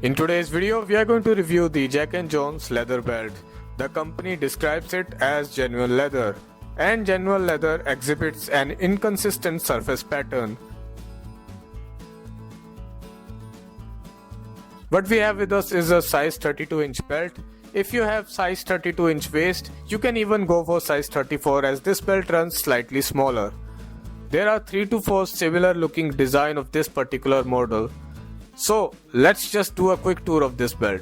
In today's video, we are going to review the Jack and Jones leather belt. The company describes it as genuine leather, and genuine leather exhibits an inconsistent surface pattern. What we have with us is a size 32-inch belt. If you have size 32-inch waist, you can even go for size 34 as this belt runs slightly smaller. There are 3 to 4 similar looking design of this particular model. So let's just do a quick tour of this belt.